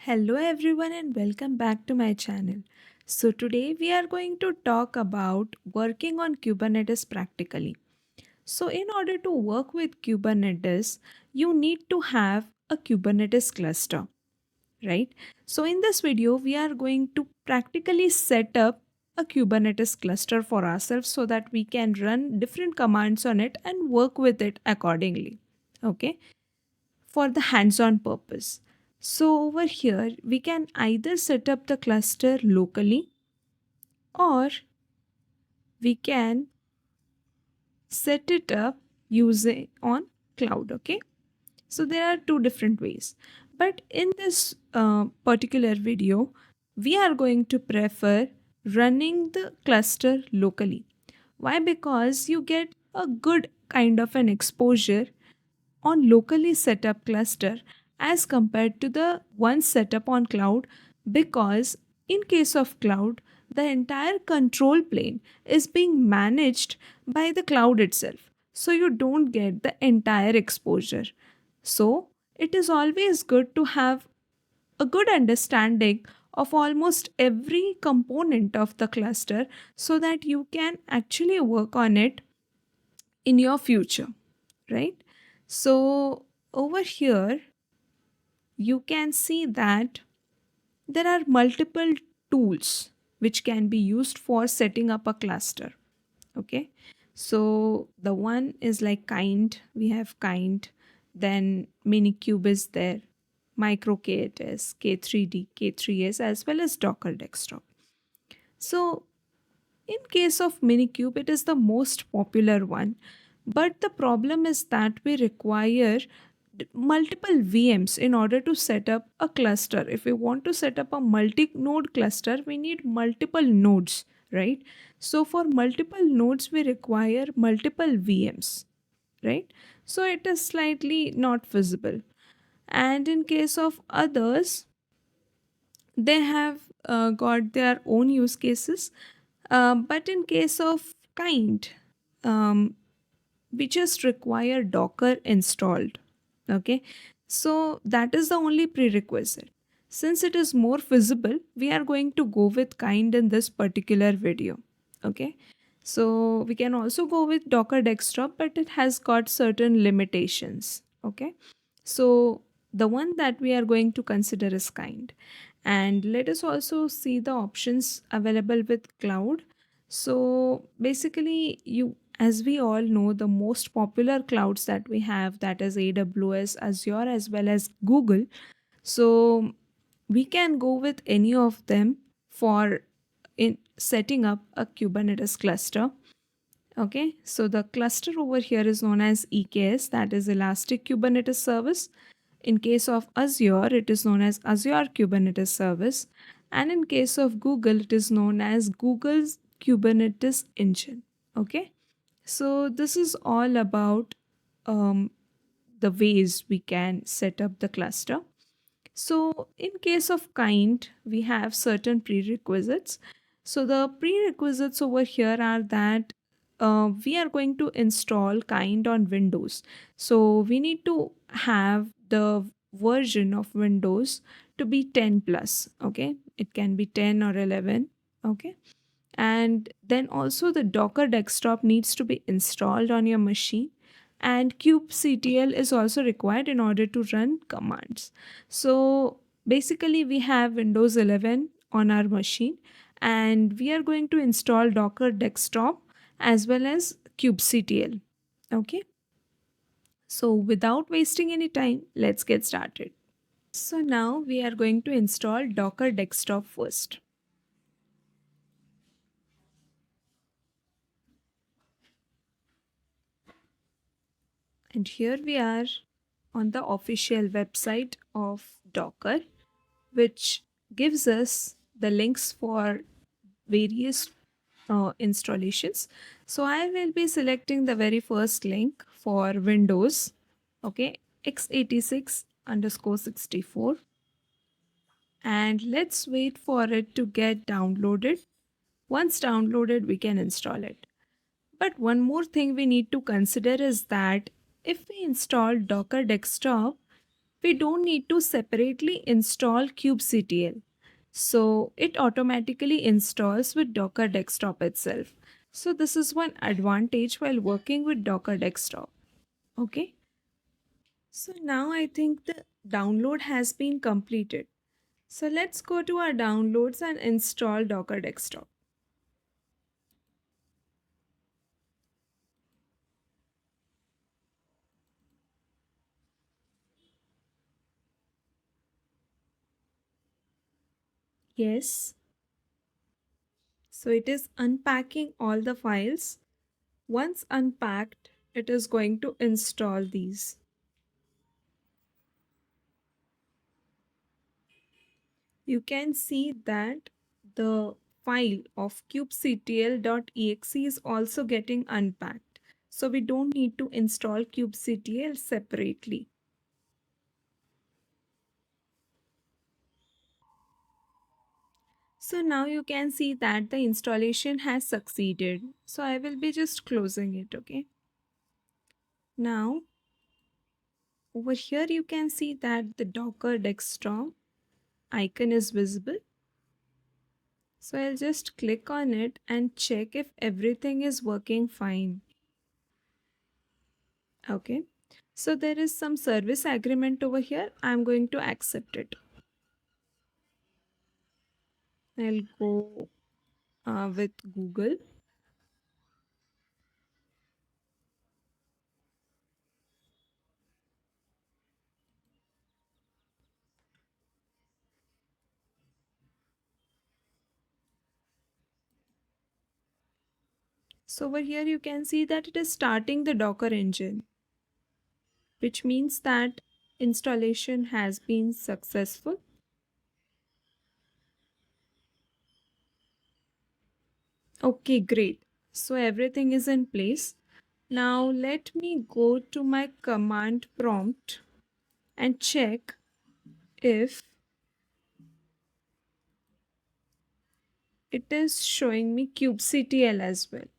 Hello everyone and welcome back to my channel. So today we are going to talk about working on Kubernetes practically. So in order to work with Kubernetes, you need to have a Kubernetes cluster, right? So in this video, we are going to practically set up a Kubernetes cluster for ourselves so that we can run different commands on it and work with it accordingly. Okay, for the hands-on purpose. So over here, we can either set up the cluster locally or we can set it up using on cloud. Okay. So there are two different ways. But in this particular video, we are going to prefer running the cluster locally. Why? Because you get a good kind of an exposure on locally set up cluster as compared to the one set up on cloud, because in case of cloud the entire control plane is being managed by the cloud itself, so you don't get the entire exposure. So it is always good to have a good understanding of almost every component of the cluster so that you can actually work on it in your future, right? So over here, you can see that there are multiple tools which can be used for setting up a cluster. Okay. So the one is like Kind. We have Kind. Then Minikube is there. MicroKTS, K3D, K3S, as well as Docker Desktop. So in case of Minikube, it is the most popular one. But the problem is that we require multiple VMs in order to set up a cluster. If we want to set up a multi-node cluster, we need multiple nodes, right? So for multiple nodes, we require multiple VMs, right? So it is slightly not feasible. And in case of others, they have got their own use cases. But in case of Kind, um, we just require Docker installed. Okay, so that is the only prerequisite. Since it is more feasible, we are going to go with Kind in this particular video. Okay, so we can also go with Docker Desktop, but it has got certain limitations. Okay, so the one that we are going to consider is Kind. And let us also see the options available with cloud. So basically, you as we all know, the most popular clouds that we have, that is AWS, Azure, as well as Google. So we can go with any of them for in setting up a Kubernetes cluster. Okay, so the cluster over here is known as EKS, that is Elastic Kubernetes Service. In case of Azure, it is known as Azure Kubernetes Service. And in case of Google, it is known as Google's Kubernetes Engine. Okay, so this is all about the ways we can set up the cluster. So in case of Kind, we have certain prerequisites. So the prerequisites over here are that we are going to install Kind on Windows. So we need to have the version of Windows to be 10 plus. Okay, it can be 10 or 11. Okay, and then also the Docker Desktop needs to be installed on your machine, and kubectl is also required in order to run commands. So basically we have Windows 11 on our machine, and we are going to install Docker Desktop as well as kubectl. Okay, so without wasting any time, let's get started. So now we are going to install Docker Desktop first. And here we are on the official website of Docker, which gives us the links for various installations. So I will be selecting the very first link for Windows, okay, x86 underscore 64. And let's wait for it to get downloaded. Once downloaded, we can install it. But one more thing we need to consider is that if we install Docker Desktop, we don't need to separately install kubectl. So it automatically installs with Docker Desktop itself. So this is one advantage while working with Docker Desktop. Okay. So now I think the download has been completed. So let's go to our downloads and install Docker Desktop. Yes. So it is unpacking all the files. Once unpacked, it is going to install these. You can see that the file of kubectl.exe is also getting unpacked. So we don't need to install kubectl separately. So now you can see that the installation has succeeded. So I will be just closing it, okay? Now over here you can see that the Docker desktop icon is visible. So I'll just click on it and check if everything is working fine. Okay. So there is some service agreement over here. I'm going to accept it. I'll go with Google. So over here you can see that it is starting the Docker engine, which means that installation has been successful. Okay, great. So everything is in place. Now let me go to my command prompt and check if it is showing me kubectl as well.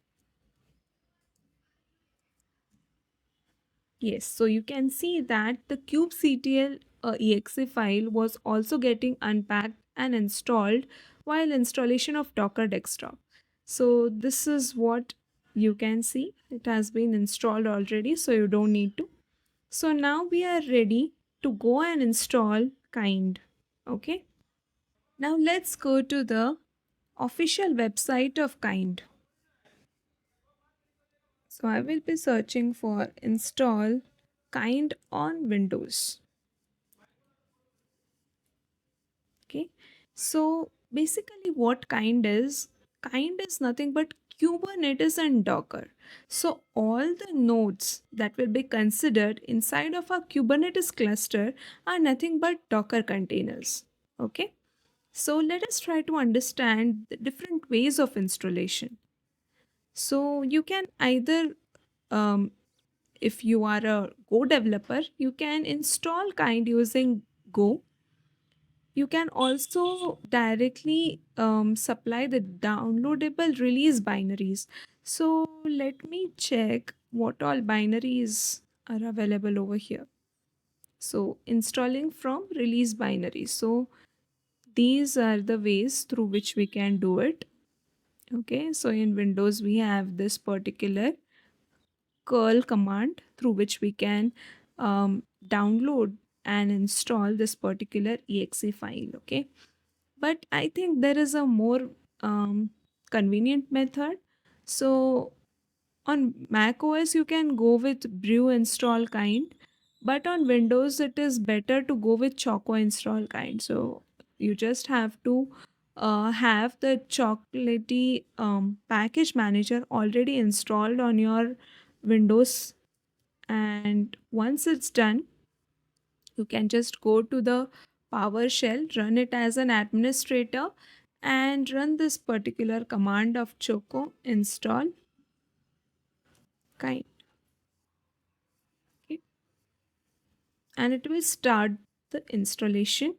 Yes, so you can see that the kubectl exe file was also getting unpacked and installed while installation of Docker Desktop. So this is what you can see. It has been installed already, so you don't need to. So now we are ready to go and install Kind. Okay. Now let's go to the official website of Kind. So I will be searching for install Kind on Windows. Okay. So basically what kind is nothing but Kubernetes and Docker. So all the nodes that will be considered inside of a Kubernetes cluster are nothing but Docker containers. Okay. So let us try to understand the different ways of installation. So you can either um, if you are a Go developer, you can install Kind using Go. You can also directly supply the downloadable release binaries. So let me check what all binaries are available over here. So installing from release binaries. So these are the ways through which we can do it. Okay, so in Windows we have this particular curl command through which we can download and install this particular exe file. Okay, but I think there is a more convenient method. So on Mac OS, you can go with brew install Kind, but on Windows, it is better to go with choco install Kind. So you just have to have the chocolatey package manager already installed on your Windows, and once it's done, you can just go to the PowerShell, run it as an administrator, and run this particular command of choco install Kind. Okay. And it will start the installation.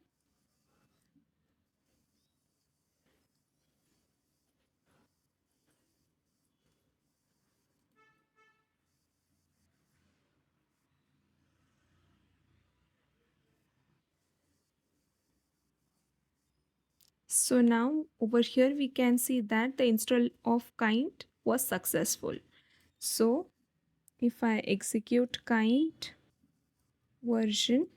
So now over here we can see that the install of kind was successful. So if I execute kind version,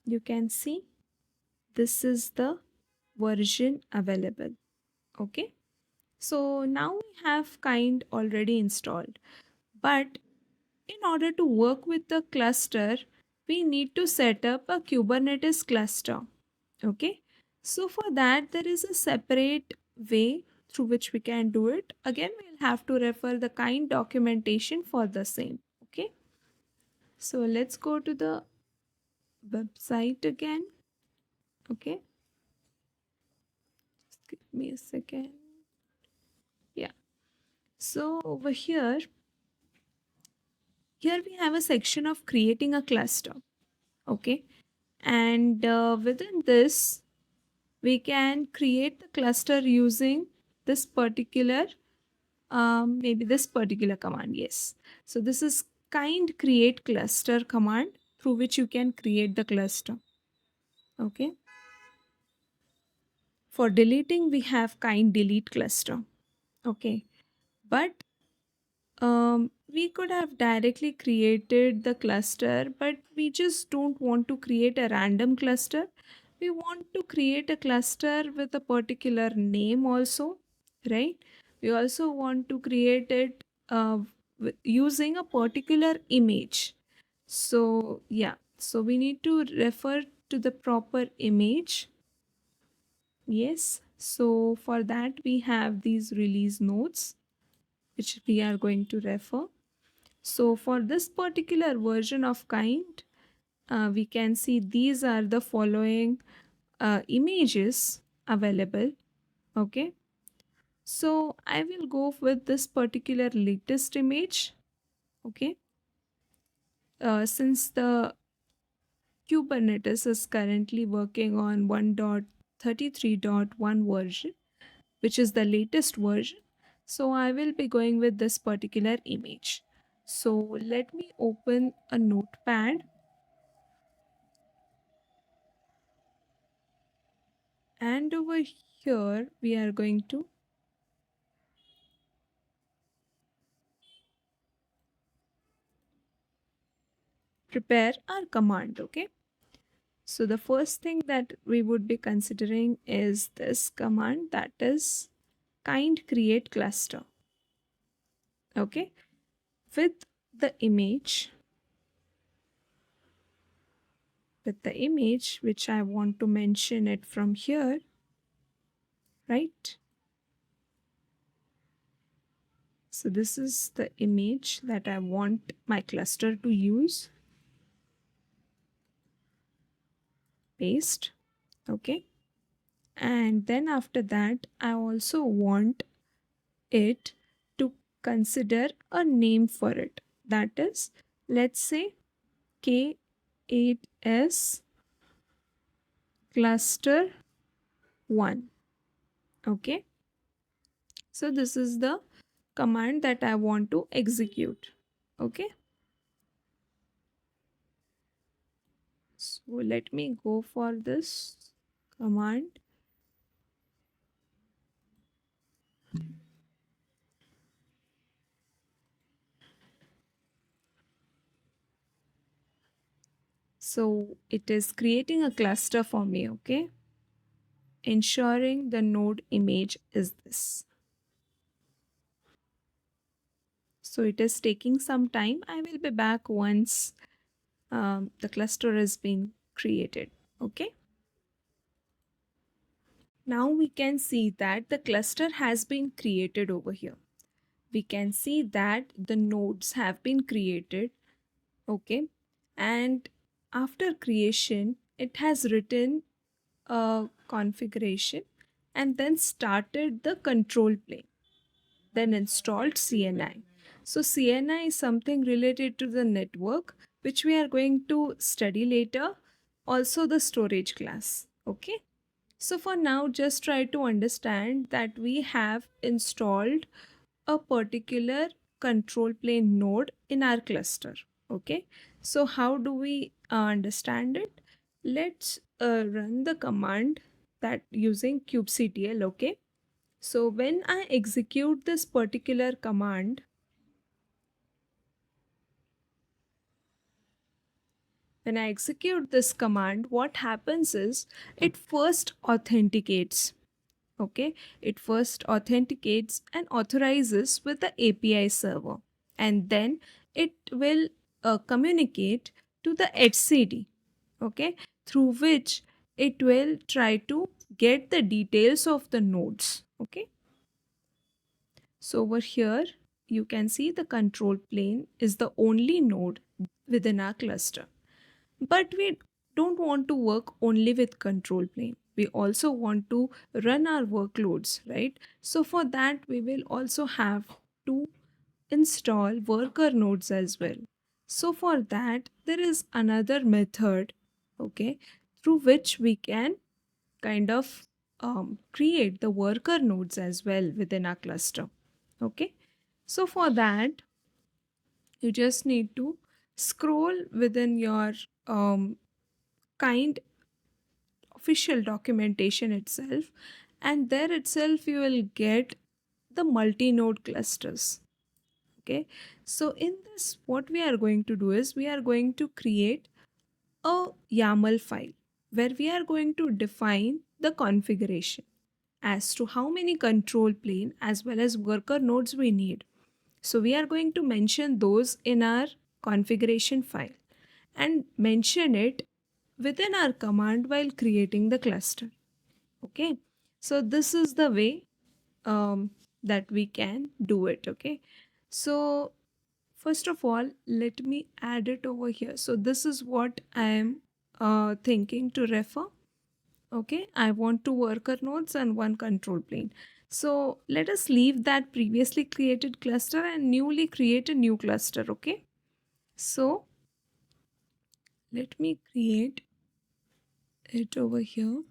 you can see this is the version available. Okay. So now we have kind already installed. But in order to work with the cluster, we need to set up a Kubernetes cluster. Okay. So for that, there is a separate way through which we can do it. Again, we'll have to refer the kind documentation for the same. Okay. So let's go to the website again. Okay. Just give me a second. Yeah. So over here we have a section of creating a cluster. Okay. And within this, we can create the cluster using this particular, maybe this particular command. Yes. So this is kind create cluster command through which you can create the cluster. Okay. For deleting, we have kind delete cluster. Okay. But we could have directly created the cluster, but we just don't want to create a random cluster. We want to create a cluster with a particular name also, right? We also want to create it using a particular image. So, yeah, so we need to refer to the proper image. Yes, so for that, we have these release notes, which we are going to refer. So for this particular version of kind, we can see these are the following images available. Okay. So I will go with this particular latest image. Okay. Since the Kubernetes is currently working on 1.33.1 version, which is the latest version. So I will be going with this particular image. So let me open a notepad, and over here we are going to prepare our command. Okay. So the first thing that we would be considering is this command, that is kind create cluster. Okay. With the image, which I want to mention it from here, right? So this is the image that I want my cluster to use. Paste. Okay. And then after that, I also want it to consider a name for it. That is, let's say K8S cluster 1. Okay. So this is the command that I want to execute. Okay. So let me go for this command. So it is creating a cluster for me. Okay. Ensuring the node image is this. So it is taking some time. I will be back once the cluster has been created. Okay. Now we can see that the cluster has been created over here. We can see that the nodes have been created. Okay. And after creation, it has written a configuration and then started the control plane, then installed CNI. So CNI is something related to the network, which we are going to study later. Also the storage class. Okay. So for now, just try to understand that we have installed a particular control plane node in our cluster. Okay. So how do we understand it? let's run the command that using kubectl. Okay, so when I execute this particular command, what happens is it first authenticates. Okay, it first authenticates and authorizes with the API server, and then it will communicate to the HCD. Okay, through which it will try to get the details of the nodes. Okay, so over here you can see the control plane is the only node within our cluster. But we don't want to work only with control plane. We also want to run our workloads, right? So for that, we will also have to install worker nodes as well. So for that, there is another method, okay, through which we can kind of create the worker nodes as well within our cluster. Okay. So for that, you just need to scroll within your um, kind official documentation itself, and there itself you will get the multi-node clusters. Okay, so in this what we are going to do is we are going to create a YAML file where we are going to define the configuration as to how many control plane as well as worker nodes we need. So we are going to mention those in our configuration file and mention it within our command while creating the cluster. Okay, so this is the way that we can do it. Okay, so first of all, let me add it over here. So this is what I am thinking to refer. Okay, I want two worker nodes and one control plane. So let us leave that previously created cluster and newly create a new cluster. Okay, so let me create it over here.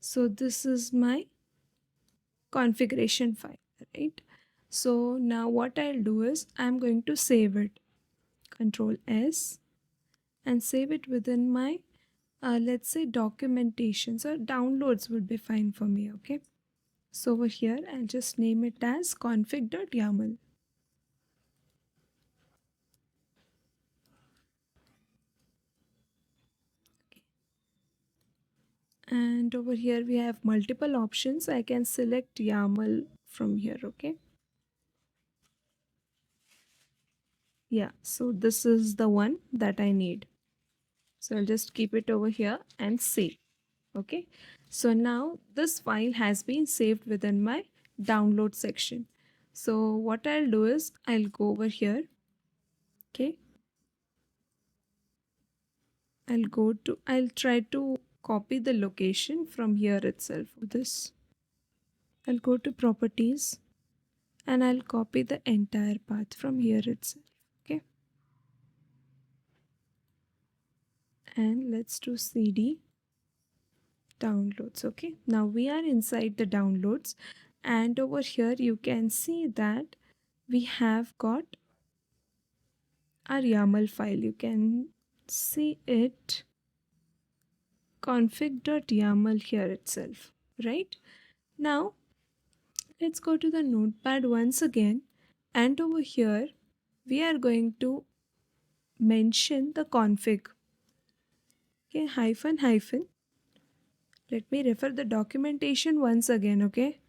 So this is my configuration file, right? So now what I'll do is I'm going to save it, Control S, and save it within my let's say documentations or downloads would be fine for me. Okay, so over here I'll just name it as config.yaml. And over here we have multiple options. I can select YAML from here. Okay, yeah, so this is the one that I need. So I'll just keep it over here and save. Okay, so now this file has been saved within my download section. So what I'll do is I'll go over here. Okay, I'll try to copy the location from here itself. This I'll go to properties and I'll copy the entire path from here itself. Okay, and let's do cd downloads. Okay, now we are inside the downloads, and over here you can see that we have got our YAML file. You can see it, config.yaml here itself, right? Now let's go to the notepad once again, and over here we are going to mention the config. Okay, hyphen hyphen. Let me refer the documentation once again. Okay,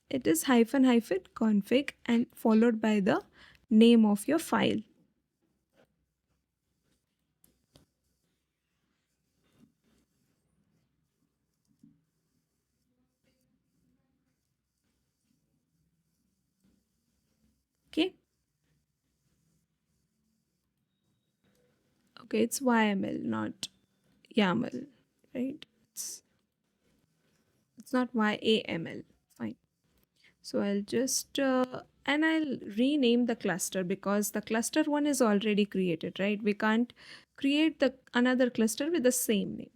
it is hyphen hyphen config and followed by the name of your file. Okay, okay, it's YML, not YAML, right? It's not YAML. Fine. So I'll just and I'll rename the cluster because the cluster one is already created, right? We can't create the another cluster with the same name.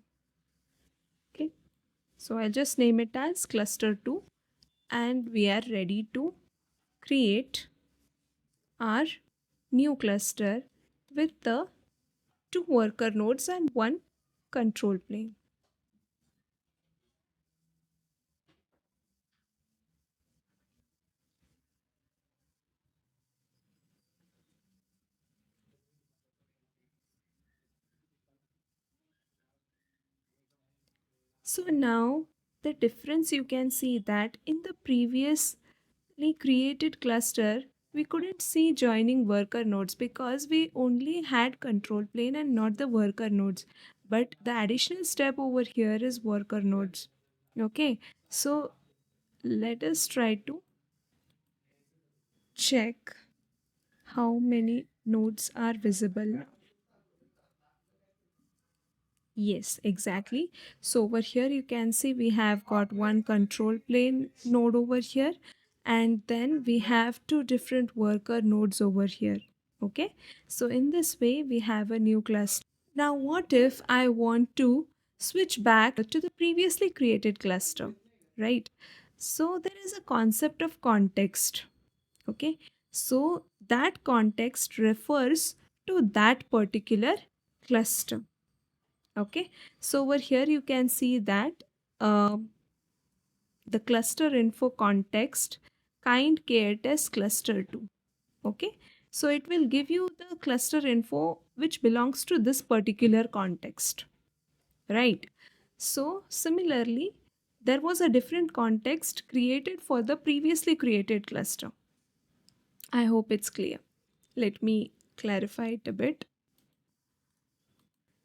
Okay. So I'll just name it as cluster 2, and we are ready to create our new cluster with the two worker nodes and one control plane. So now the difference you can see that in the previously created cluster, we couldn't see joining worker nodes because we only had control plane and not the worker nodes. But the additional step over here is worker nodes. Okay, so let us try to check how many nodes are visible now. Yes, exactly. So over here you can see we have got one control plane node over here, and then we have two different worker nodes over here. Okay, so in this way we have a new cluster. Now what if I want to switch back to the previously created cluster, right? So there is a concept of context. Okay, so that context refers to that particular cluster. Okay, so over here you can see that the cluster info context kind KTS cluster 2. Okay, so it will give you the cluster info which belongs to this particular context, right? So similarly, there was a different context created for the previously created cluster. I hope it's clear. Let me clarify it a bit.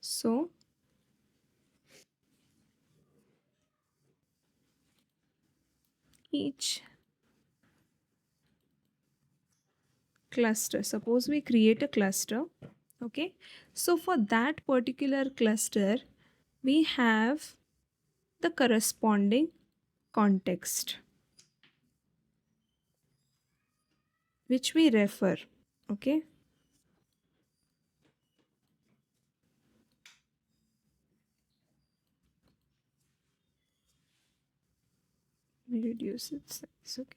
So each cluster, suppose we create a cluster. Okay, so for that particular cluster we have the corresponding context which we refer. Okay, we reduce its size. Okay,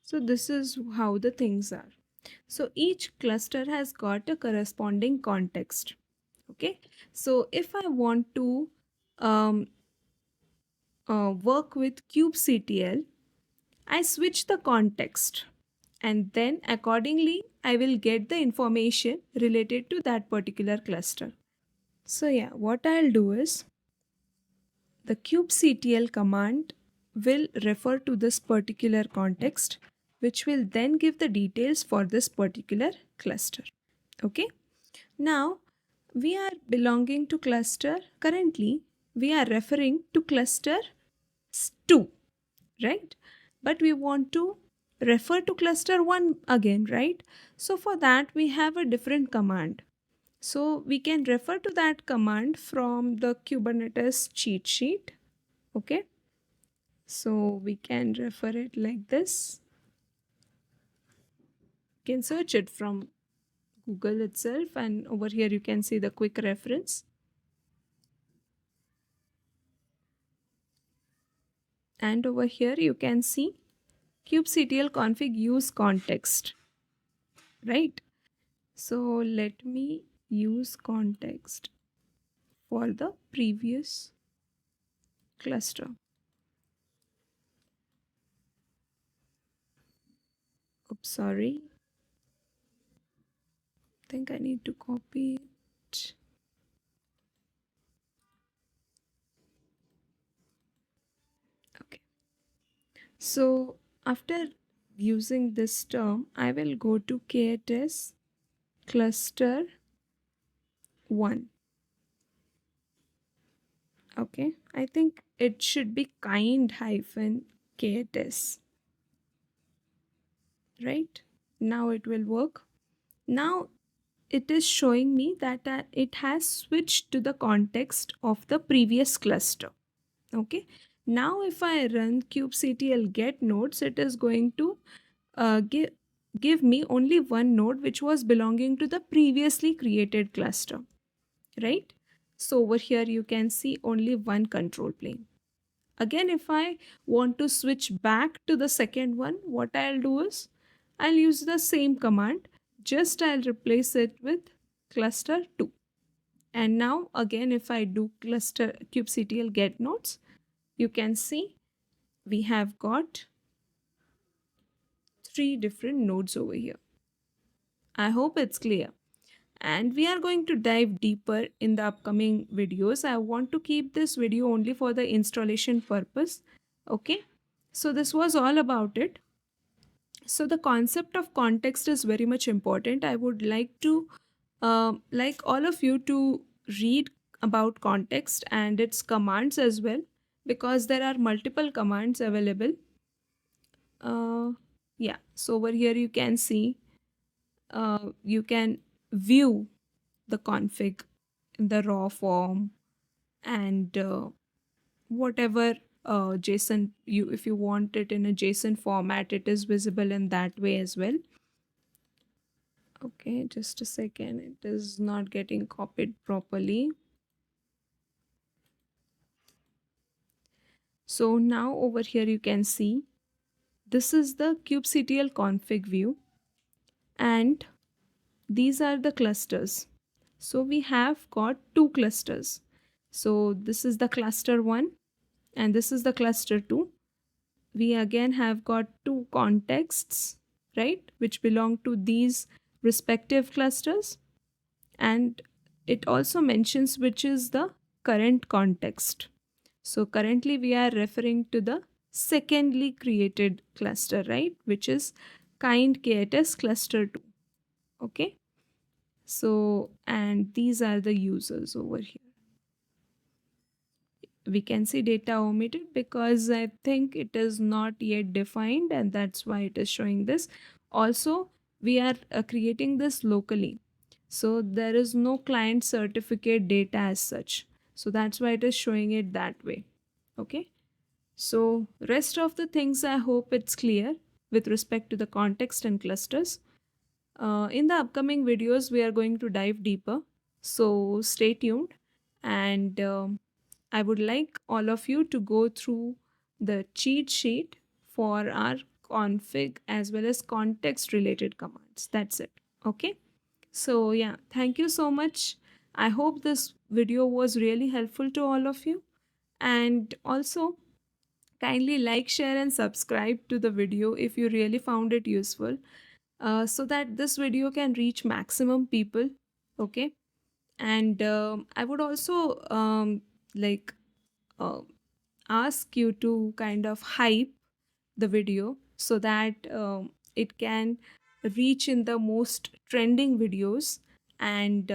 so this is how the things are. So each cluster has got a corresponding context. Okay, so if I want to um, work with kubectl, I switch the context, and then accordingly I will get the information related to that particular cluster. So yeah, what I'll do is the kubectl command will refer to this particular context, which will then give the details for this particular cluster. Okay, now we are belonging to cluster, currently we are referring to cluster 2, right? But we want to refer to cluster 1 again, right? So for that we have a different command. So we can refer to that command from the Kubernetes cheat sheet. Okay, so we can refer it like this. You can search it from Google itself, and over here you can see the quick reference. And over here you can see kubectl config use context, right? So let me use context for the previous cluster. Oops, sorry. I think I need to copy it. Okay. So after using this term, I will go to KTS cluster 1. Okay, I think it should be kind hyphen KTS, right? Now it will work. Now it is showing me that it has switched to the context of the previous cluster. Okay, now if I run kubectl get nodes, it is going to give me only one node which was belonging to the previously created cluster, right? So over here you can see only one control plane. Again, if I want to switch back to the second one, what I'll do is I'll use the same command, just I'll replace it with cluster 2. And now again, if I do cluster kubectl get nodes, you can see we have got 3 different nodes over here. I hope it's clear. And we are going to dive deeper in the upcoming videos. I want to keep this video only for the installation purpose. Okay, so this was all about it. So the concept of context is very much important. I would like all of you to read about context and its commands as well, because there are multiple commands available. uh, yeah, so over here you can see, you can view the config in the raw form, and whatever JSON, you if you want it in a JSON format, it is visible in that way as well. Okay, just a second, it is not getting copied properly. So now over here you can see this is the kubectl config view, and these are the clusters. So we have got 2 clusters. So this is the cluster 1 and this is the cluster 2. We again have got 2 contexts, right, which belong to these respective clusters. And it also mentions which is the current context. So currently we are referring to the secondly created cluster, right, which is kind KTS cluster 2. Okay. So, and these are the users over here. We can see data omitted because I think it is not yet defined, and that's why it is showing this. Also, we are creating this locally. So there is no client certificate data as such. So that's why it is showing it that way. Okay. So rest of the things, I hope it's clear with respect to the context and clusters. In the upcoming videos, we are going to dive deeper. So stay tuned. And I would like all of you to go through the cheat sheet for our config as well as context related commands. That's it. Okay. So, yeah, thank you so much. I hope this video was really helpful to all of you. And also, kindly like, share, and subscribe to the video if you really found it useful, so that this video can reach maximum people. Okay. And I would also like uh, ask you to kind of hype the video so that it can reach in the most trending videos, and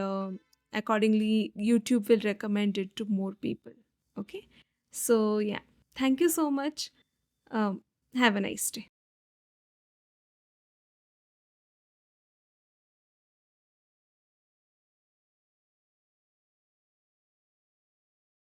accordingly YouTube will recommend it to more people. Okay, so yeah, thank you so much. um, have a nice day.